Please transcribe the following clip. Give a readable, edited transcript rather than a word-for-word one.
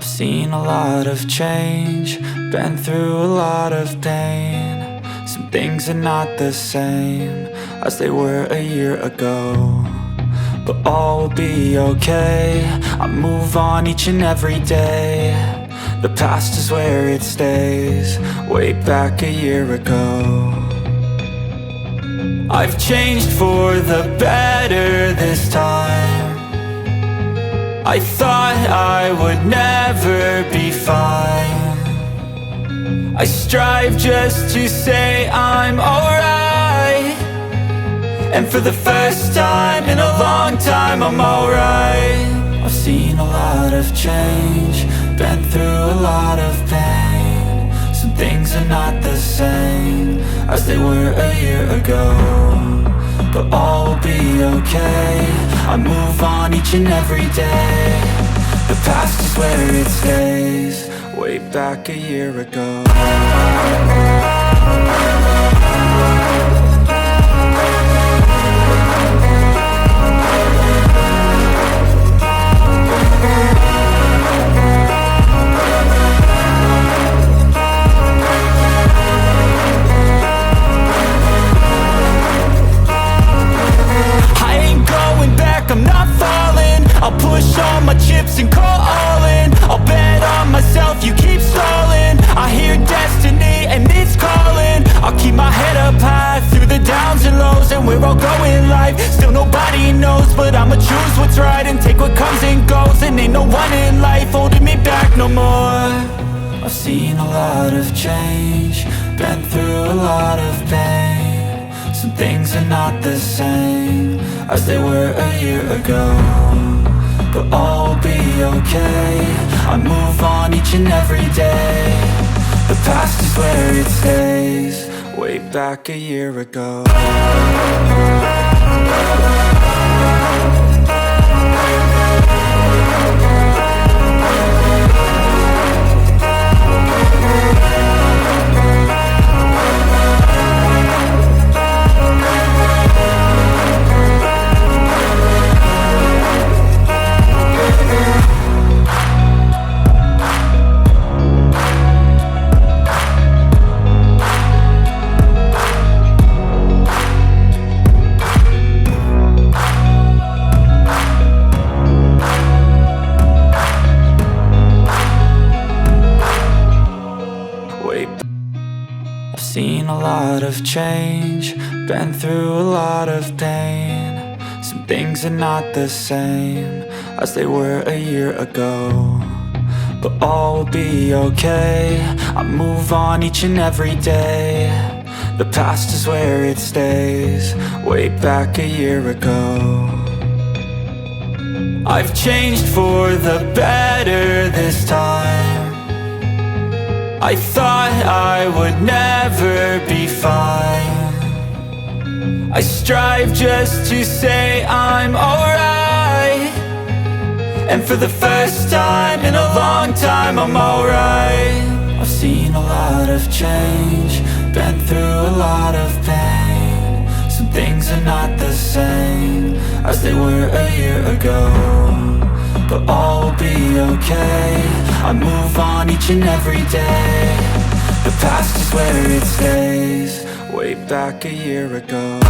I've seen a lot of change, been through a lot of pain. Some things are not the same as they were a year ago, but all will be okay. I move on each and every day. The past is where it stays, way back a year ago. I've changed for the better this time. I thought I would never be fine. I strive just to say I'm alright, and for the first time in a long time I'm alright. I've seen a lot of change, been through a lot of pain. Some things are not the same as they were a year ago, but all will be okay. I move on each and every day. The past is where it stays, way back a year ago. I'm not falling, I'll push all my chips and call all in. I'll bet on myself, you keep stalling. I hear destiny and it's calling. I'll keep my head up high through the downs and lows, and we're all going life. Still nobody knows, but I'ma choose what's right and take what comes and goes. And ain't no one in life holding me back no more. I've seen a lot of change, been through a lot of pain. Some things are not the same as they were a year ago, but all will be okay. I move on each and every day. The past is where it stays, way back a year ago. Seen a lot of change, been through a lot of pain. Some things are not the same as they were a year ago, but all will be okay. I move on each and every day. The past is where it stays, way back a year ago. I've changed for the better this time. I thought I would never be fine. I strive just to say I'm alright, and for the first time in a long time I'm alright. I've seen a lot of change, been through a lot of pain. Some things are not the same as they were a year ago, but all will be okay. I move on each and every day. The past is where it stays, way back a year ago.